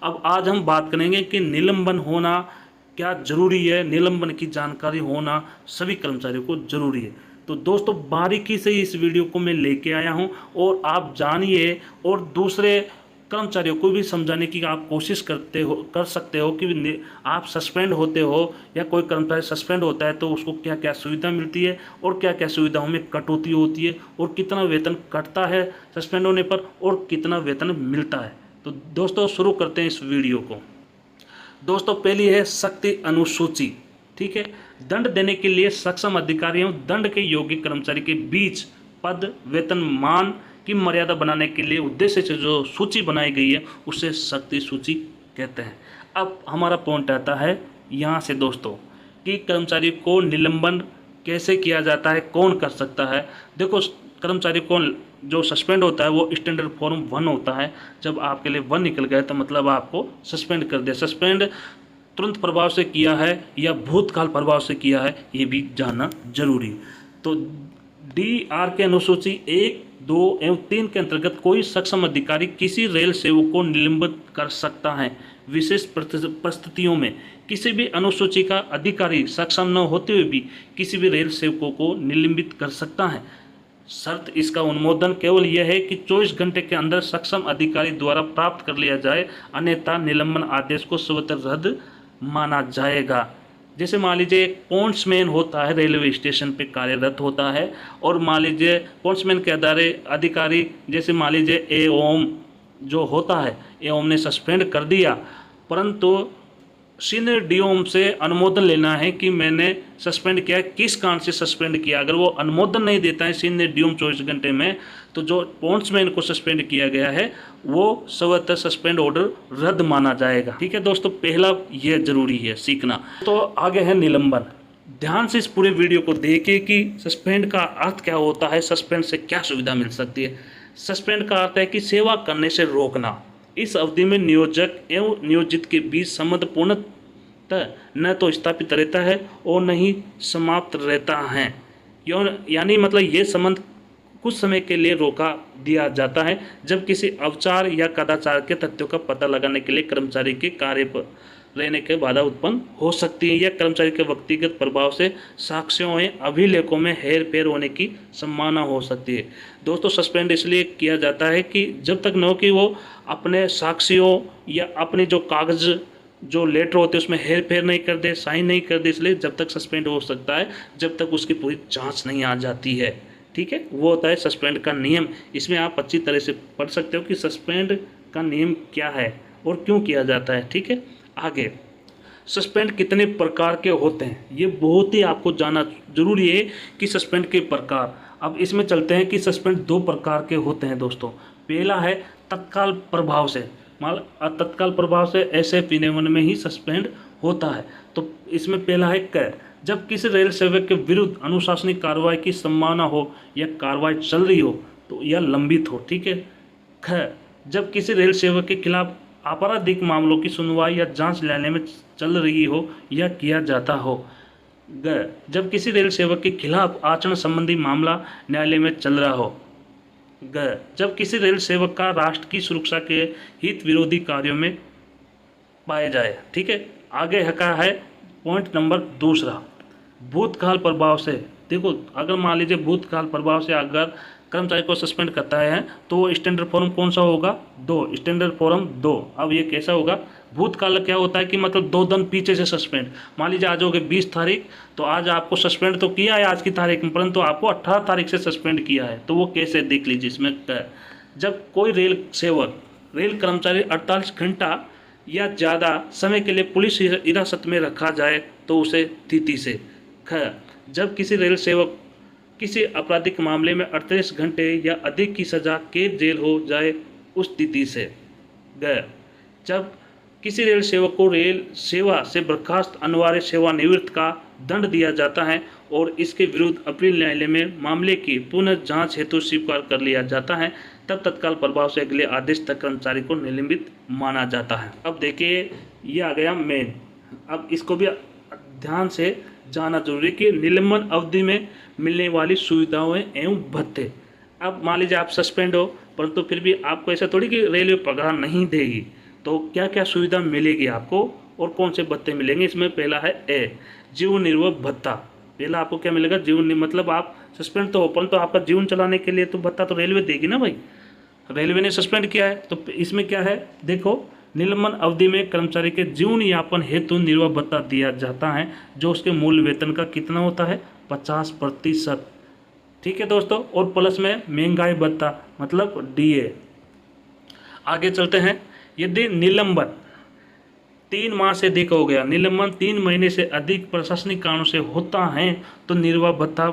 अब आज हम बात करेंगे कि निलंबन होना क्या ज़रूरी है, निलंबन की जानकारी होना सभी कर्मचारियों को ज़रूरी है। तो दोस्तों बारीकी से इस वीडियो को मैं लेके आया हूं और आप जानिए और दूसरे कर्मचारियों को भी समझाने की आप कोशिश कर सकते हो कि आप सस्पेंड होते हो या कोई कर्मचारी सस्पेंड होता है तो उसको क्या क्या सुविधा मिलती है और क्या क्या सुविधाओं में कटौती होती है और कितना वेतन कटता है सस्पेंड होने पर और कितना वेतन मिलता है। तो दोस्तों शुरू करते हैं इस वीडियो को। दोस्तों पहली है शक्ति अनुसूची। ठीक है, दंड देने के लिए सक्षम अधिकारियों दंड के योग्य कर्मचारी के बीच पद वेतन मान की मर्यादा बनाने के लिए उद्देश्य से जो सूची बनाई गई है उसे शक्ति सूची कहते हैं। अब हमारा पॉइंट आता है यहाँ से दोस्तों कि कर्मचारी को निलंबन कैसे किया जाता है, कौन कर सकता है। देखो कर्मचारी को जो सस्पेंड होता है वो स्टैंडर्ड फॉर्म 1 होता है। जब आपके लिए 1 निकल गया तो मतलब आपको सस्पेंड कर दिया। सस्पेंड तुरंत प्रभाव से किया है या भूतकाल प्रभाव से किया है ये भी जानना जरूरी है। तो DR के अनुसूची 1, 2 एवं 3 के अंतर्गत कोई सक्षम अधिकारी किसी रेल सेवक को निलंबित कर सकता है। विशेष परिस्थितियों में किसी भी अनुसूची का अधिकारी सक्षम न होते हुए भी किसी भी रेल सेवकों को निलंबित कर सकता है। शर्त इसका अनुमोदन केवल यह है कि 24 घंटे के अंदर सक्षम अधिकारी द्वारा प्राप्त कर लिया जाए, अन्यथा निलंबन आदेश को स्वतः रद्द माना जाएगा। जैसे मान लीजिए पोस्टमैन होता है, रेलवे स्टेशन पे कार्यरत होता है और मान लीजिए पोस्टमैन के आधारे अधिकारी जैसे मान लीजिए एओम जो होता है, एओम ने सस्पेंड कर दिया, परंतु सीनियर डीओम से अनुमोदन लेना है कि मैंने सस्पेंड किया, किस कारण से सस्पेंड किया। अगर वो अनुमोदन नहीं देता है सीनियर डीओम 24 घंटे में तो जो पोस्टमैन को सस्पेंड किया गया है वो स्वतः सस्पेंड ऑर्डर रद्द माना जाएगा। ठीक है दोस्तों, पहला यह जरूरी है सीखना। तो आगे है निलंबन। ध्यान से इस पूरे वीडियो को देखिए कि सस्पेंड का अर्थ क्या होता है, सस्पेंड से क्या सुविधा मिल सकती है। सस्पेंड का अर्थ है कि सेवा करने से रोकना। इस अवधि में नियोजक एवं नियोजित के बीच संबंध पूर्णतः न तो स्थापित रहता है और न ही समाप्त रहता है। यानी मतलब ये संबंध कुछ समय के लिए रोका दिया जाता है जब किसी अवचार या कदाचार के तथ्यों का पता लगाने के लिए कर्मचारी के कार्य पर रहने के बाधा उत्पन्न हो सकती है या कर्मचारी के व्यक्तिगत प्रभाव से साक्ष्यों या अभिलेखों में हेर फेर होने की संभावना हो सकती है। दोस्तों सस्पेंड इसलिए किया जाता है कि जब तक न हो कि वो अपने साक्ष्यों या अपने जो कागज जो लेटर होते हैं उसमें हेर फेर नहीं कर दे, साइन नहीं कर दे, इसलिए जब तक सस्पेंड हो सकता है जब तक उसकी पूरी जाँच नहीं आ जाती है। ठीक है, वो होता है सस्पेंड का नियम। इसमें आप अच्छी तरह से पढ़ सकते हो कि सस्पेंड का नियम क्या है और क्यों किया जाता है। ठीक है, आगे सस्पेंड कितने प्रकार के होते हैं ये बहुत ही आपको जानना जरूरी है कि सस्पेंड के प्रकार। अब इसमें चलते हैं कि सस्पेंड 2 प्रकार के होते हैं दोस्तों। पहला है तत्काल प्रभाव से। तत्काल प्रभाव से ऐसे विनियमन में ही सस्पेंड होता है। तो इसमें पहला है कैद। जब किसी रेल सेवक के विरुद्ध अनुशासनिक कार्रवाई की संभावना हो या कार्रवाई चल रही हो तो यह लंबित हो। ठीक है। ख जब किसी रेल सेवक के खिलाफ आपराधिक मामलों की सुनवाई या जांच न्यायालय में चल रही हो या किया जाता हो। ग जब किसी रेल सेवक के खिलाफ आचरण संबंधी मामला न्यायालय में चल रहा हो। ग जब किसी रेल सेवक का राष्ट्र की सुरक्षा के हित विरोधी कार्यों में पाया जाए। ठीक है, आगे का है पॉइंट नंबर 2 भूतकाल प्रभाव से। देखो अगर मान लीजिए भूतकाल प्रभाव से अगर कर्मचारी को सस्पेंड करता है तो वो स्टैंडर्ड फॉर्म कौन सा होगा, 2, स्टैंडर्ड फॉर्म 2। अब ये कैसा होगा, भूतकाल क्या होता है कि मतलब 2 दिन पीछे से सस्पेंड। मान लीजिए आज हो गए 20 तारीख तो आज आपको सस्पेंड तो किया है आज की तारीख में, परंतु आपको 18 तारीख से सस्पेंड किया है। तो वो कैसे देख लीजिए इसमें। जब कोई रेल सेवक रेल कर्मचारी 48 घंटा या ज़्यादा समय के लिए पुलिस हिरासत में रखा जाए तो उसे तिथि से। जब किसी रेल सेवक किसी आपराधिक मामले में 38 घंटे या अधिक की सज़ा कैद जेल हो जाए उस तिथि से। जब किसी रेल सेवक को रेल सेवा से बर्खास्त अनिवार्य सेवानिवृत्त का दंड दिया जाता है और इसके विरुद्ध अपील न्यायालय में मामले की पुनः जांच हेतु स्वीकार कर लिया जाता है तब तत्काल प्रभाव से अगले आदेश तक कर्मचारी को निलंबित माना जाता है। अब देखिए ये आ गया मेन। अब इसको भी ध्यान से जानना जरूरी कि निलंबन अवधि में मिलने वाली सुविधाओं एवं भत्ते। अब मान लीजिए आप सस्पेंड हो परंतु फिर भी आपको ऐसा थोड़ी कि रेलवे पगार नहीं देगी, तो क्या क्या सुविधा मिलेगी आपको और कौन से भत्ते मिलेंगे, इसमें पहला है ए, जीवन निर्वाह भत्ता। पहला आपको क्या मिलेगा, मतलब आप सस्पेंड तो हो परंतु आपका जीवन चलाने के लिए तो भत्ता तो रेलवे देगी ना भाई, रेलवे ने सस्पेंड किया है। तो इसमें क्या है, देखो, निलंबन अवधि में कर्मचारी के जीवन यापन हेतु निर्वाह भत्ता दिया जाता है, जो उसके मूल वेतन का कितना होता है, 50%। ठीक है दोस्तों, और प्लस में महंगाई भत्ता मतलब डीए। आगे चलते हैं, यदि निलंबन 3 माह से अधिक हो गया, निलंबन 3 महीने से अधिक प्रशासनिक कारणों से होता है तो निर्वाह भत्ता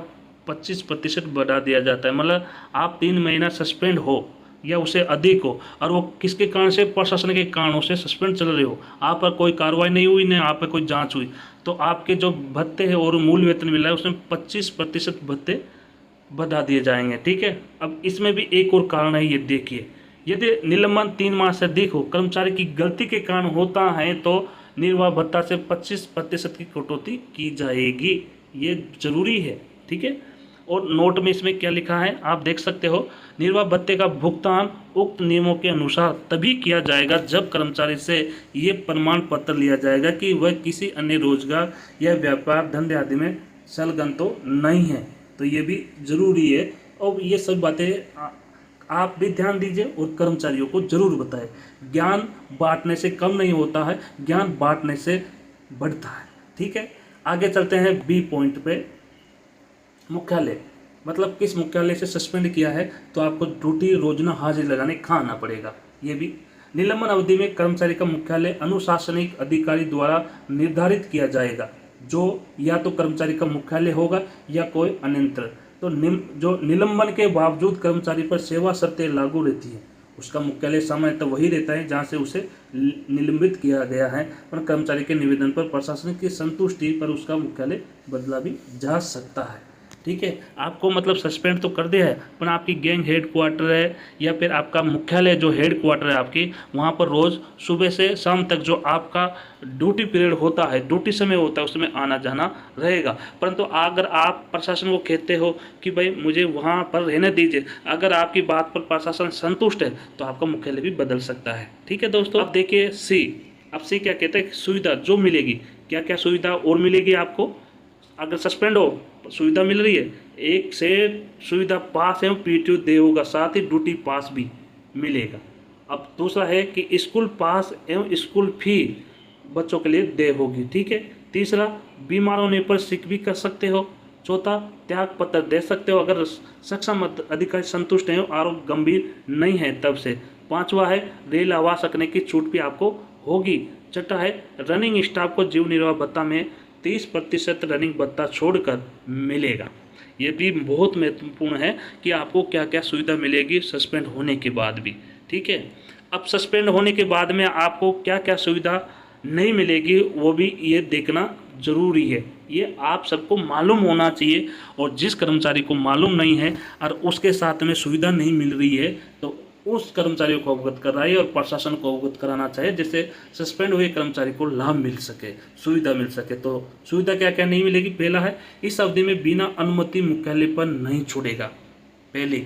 25% बढ़ा दिया जाता है। मतलब आप 3 महीना सस्पेंड हो या उससे अधिक हो और वो किसके कारण से, प्रशासन के कारणों से सस्पेंड चल रहे हो, आप पर कोई कार्रवाई नहीं हुई, न आप पर कोई जांच हुई, तो आपके जो भत्ते हैं और मूल वेतन मिल रहा है उसमें 25% भत्ते बढ़ा दिए जाएंगे। ठीक है, अब इसमें भी एक और कारण है, ये देखिए, यदि निलंबन 3 माह से अधिक हो, कर्मचारी की गलती के कारण होता है तो निर्वाह भत्ता से 25% की कटौती की जाएगी। ये जरूरी है। ठीक है, और नोट में इसमें क्या लिखा है आप देख सकते हो, निर्वाह भत्ते का भुगतान उक्त नियमों के अनुसार तभी किया जाएगा जब कर्मचारी से ये प्रमाण पत्र लिया जाएगा कि वह किसी अन्य रोजगार या व्यापार धंधे आदि में संलग्न तो नहीं है। तो ये भी जरूरी है, और ये सब बातें आप भी ध्यान दीजिए और कर्मचारियों को जरूर बताएं। ज्ञान बांटने से कम नहीं होता है, ज्ञान बांटने से बढ़ता है। ठीक है, आगे चलते हैं बी पॉइंट पे, मुख्यालय, मतलब किस मुख्यालय से सस्पेंड किया है तो आपको ड्यूटी रोजाना हाजिरी लगाने कहाँ आना पड़ेगा। ये भी निलंबन अवधि में कर्मचारी का मुख्यालय अनुशासनिक अधिकारी द्वारा निर्धारित किया जाएगा, जो या तो कर्मचारी का मुख्यालय होगा या कोई अन्यंत्र। तो जो निलंबन के बावजूद कर्मचारी पर सेवा शर्तें लागू रहती है, उसका मुख्यालय सामान्यतः वही रहता है जहां से उसे निलंबित किया गया है, पर कर्मचारी के निवेदन पर प्रशासन की संतुष्टि पर उसका मुख्यालय बदला भी जा सकता है। ठीक है, आपको मतलब सस्पेंड तो कर दिया है, पर आपकी गैंग हेड क्वार्टर है या फिर आपका मुख्यालय जो हेड क्वार्टर है आपकी, वहाँ पर रोज़ सुबह से शाम तक जो आपका ड्यूटी पीरियड होता है, ड्यूटी समय होता है, उसमें आना जाना रहेगा। परंतु अगर आप प्रशासन को कहते हो कि भाई मुझे वहाँ पर रहने दीजिए, अगर आपकी बात पर प्रशासन संतुष्ट है तो आपका मुख्यालय भी बदल सकता है। ठीक है दोस्तों, अब देखिए सी। अब सी क्या कहते हैं, सुविधा जो मिलेगी, क्या क्या सुविधा और मिलेगी आपको अगर सस्पेंड हो, सुविधा मिल रही है। एक से सुविधा पास एवं पीटीओ दे होगा, साथ ही ड्यूटी पास भी मिलेगा। अब दूसरा है कि स्कूल पास एवं स्कूल फी बच्चों के लिए दे होगी। ठीक है, तीसरा बीमार होने पर सिक भी कर सकते हो। चौथा त्याग पत्र दे सकते हो अगर सक्षम अधिकारी संतुष्ट हैं, आरोप गंभीर नहीं है तब से। पांचवा है रेल आवास रखने की छूट भी आपको होगी। छठा है रनिंग स्टाफ को जीवन निर्वाह भत्ता में 30% रनिंग भत्ता छोड़कर मिलेगा। ये भी बहुत महत्वपूर्ण है कि आपको क्या क्या सुविधा मिलेगी सस्पेंड होने के बाद भी। ठीक है, अब सस्पेंड होने के बाद में आपको क्या क्या सुविधा नहीं मिलेगी वो भी ये देखना जरूरी है। ये आप सबको मालूम होना चाहिए, और जिस कर्मचारी को मालूम नहीं है और उसके साथ में सुविधा नहीं मिल रही है तो उस कर्मचारियों को अवगत कराइए और प्रशासन को अवगत कराना चाहिए, जिससे सस्पेंड हुए कर्मचारी को लाभ मिल सके, सुविधा मिल सके। तो सुविधा क्या क्या नहीं मिलेगी, पहला है इस अवधि में बिना अनुमति मुख्यालय पर नहीं छोड़ेगा, पहले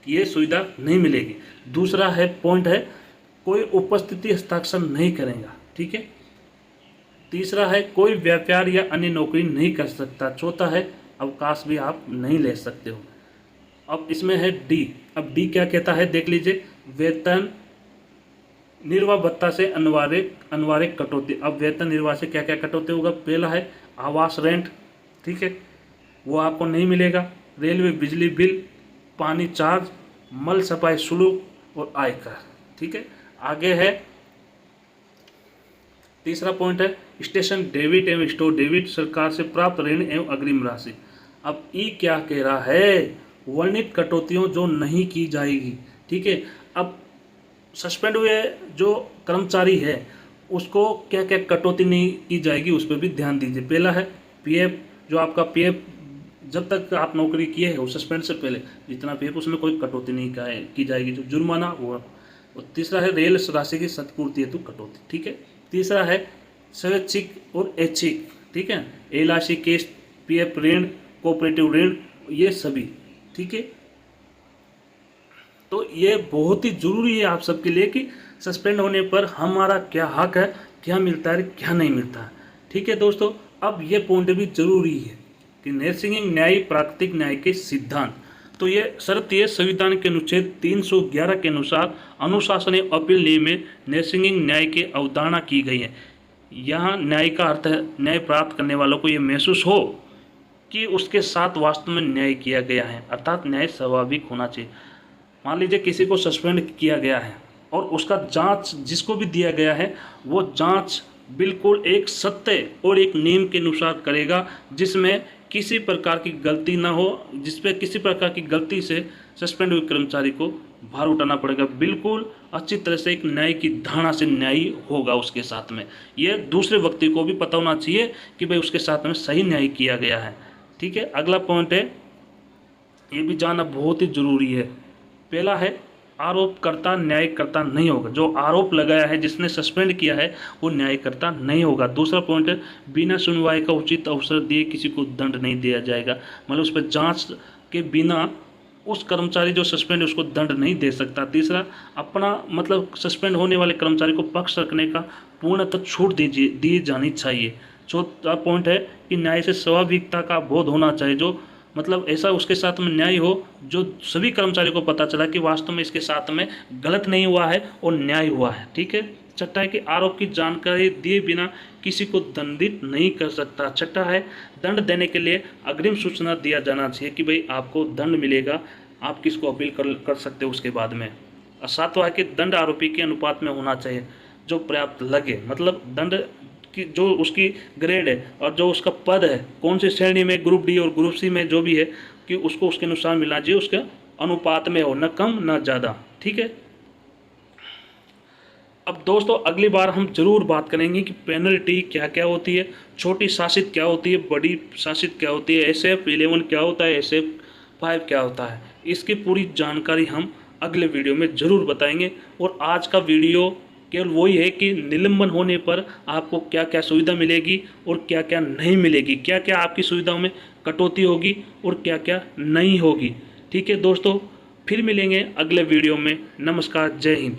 ये सुविधा नहीं मिलेगी। दूसरा है पॉइंट है कोई उपस्थिति हस्ताक्षर नहीं करेगा। ठीक है, तीसरा है कोई व्यापार या अन्य नौकरी नहीं कर सकता। चौथा है अवकाश भी आप नहीं ले सकते हो। अब इसमें है डी। अब डी क्या कहता है देख लीजिए, वेतन निर्वाह भत्ता से अनिवार्य कटौती। अब वेतन निर्वाह से क्या क्या कटौती होगा, पहला है आवास रेंट, ठीक है, वो आपको नहीं मिलेगा। रेलवे बिजली बिल, पानी चार्ज, मल सफाई शुल्क और आयकर। ठीक है, आगे है तीसरा पॉइंट है स्टेशन डेबिट एवं स्टोर डेबिट, सरकार से प्राप्त ऋण एवं अग्रिम राशि। अब ई क्या कह रहा है, वर्णित कटौतियों जो नहीं की जाएगी। ठीक है, अब सस्पेंड हुए जो कर्मचारी है उसको क्या क्या कटौती नहीं की जाएगी उस पर भी ध्यान दीजिए। पहला है पीएफ, जो आपका पीएफ जब तक आप नौकरी किए हैं वो सस्पेंड से पहले जितना पीएफ उसमें कोई कटौती नहीं की जाएगी, जो जुर्माना हुआ। और तीसरा है रेल राशि की क्षतिपूर्ति हेतु कटौती। ठीक है, तीसरा है स्वैच्छिक और ऐच्छिक, ठीक है, एलआईसी केस, पीएफ ऋण, कोऑपरेटिव ऋण, ये सभी। ठीक है, तो ये बहुत ही जरूरी है आप सबके लिए कि सस्पेंड होने पर हमारा क्या हक है, क्या मिलता है, क्या नहीं मिलता है। ठीक है दोस्तों, अब ये पॉइंट भी जरूरी है कि नैसर्गिक न्याय प्राकृतिक न्याय के सिद्धांत। तो ये शर्त ये संविधान के अनुच्छेद 311 के अनुसार अनुशासन एवं अपील न्याय में नैसर्गिक न्याय की अवधारणा की गई है। यहाँ न्याय का अर्थ है न्याय प्राप्त करने वालों को ये महसूस हो कि उसके साथ वास्तव में न्याय किया गया है, अर्थात न्याय स्वाभाविक होना चाहिए। मान लीजिए किसी को सस्पेंड किया गया है और उसका जांच जिसको भी दिया गया है वो जांच बिल्कुल एक सत्य और एक नियम के अनुसार करेगा, जिसमें किसी प्रकार की गलती ना हो, जिसपे किसी प्रकार की गलती से सस्पेंड हुए कर्मचारी को भार उठाना पड़ेगा। बिल्कुल अच्छी तरह से एक न्याय की धारणा से न्याय होगा उसके साथ में। ये दूसरे व्यक्ति को भी पता होना चाहिए कि भाई उसके साथ में सही न्याय किया गया है। ठीक है, अगला पॉइंट है, ये भी जानना बहुत ही जरूरी है। पहला है आरोपकर्ता न्यायकर्ता नहीं होगा। जो आरोप लगाया है, जिसने सस्पेंड किया है, वो न्यायकर्ता नहीं होगा। दूसरा पॉइंट है बिना सुनवाई का उचित अवसर दिए किसी को दंड नहीं दिया जाएगा। मतलब उस पर जांच के बिना उस कर्मचारी जो सस्पेंड है उसको दंड नहीं दे सकता। तीसरा, अपना मतलब सस्पेंड होने वाले कर्मचारी को पक्ष रखने का पूर्णतः छूट दी जानी चाहिए। चौथा पॉइंट है कि न्याय से स्वाभाविकता का बोध होना चाहिए। जो मतलब ऐसा उसके साथ में न्याय हो जो सभी कर्मचारी को पता चला कि वास्तव में इसके साथ में गलत नहीं हुआ है और न्याय हुआ है। ठीक है। छठा है कि आरोप की जानकारी दिए बिना किसी को दंडित नहीं कर सकता। छठा है दंड देने के लिए अग्रिम सूचना दिया जाना चाहिए कि भाई आपको दंड मिलेगा, आप किसको अपील कर सकते हो उसके बाद में। और सातवां है कि दंड आरोपी के अनुपात में होना चाहिए जो पर्याप्त लगे। मतलब दंड कि जो उसकी ग्रेड है और जो उसका पद है, कौन सी श्रेणी में, ग्रुप डी और ग्रुप सी में जो भी है, कि उसको उसके अनुसार मिलना चाहिए, उसके अनुपात में हो, न कम न ज़्यादा। ठीक है। अब दोस्तों अगली बार हम जरूर बात करेंगे कि पेनल्टी क्या क्या होती है, छोटी शासित क्या होती है, बड़ी शासित क्या होती है, SF 11 क्या होता है, SF 5 क्या होता है। इसकी पूरी जानकारी हम अगले वीडियो में ज़रूर बताएंगे। और आज का वीडियो केवल वही है कि निलंबन होने पर आपको क्या क्या सुविधा मिलेगी और क्या क्या नहीं मिलेगी, क्या क्या आपकी सुविधाओं में कटौती होगी और क्या क्या नहीं होगी। ठीक है दोस्तों, फिर मिलेंगे अगले वीडियो में। नमस्कार, जय हिंद।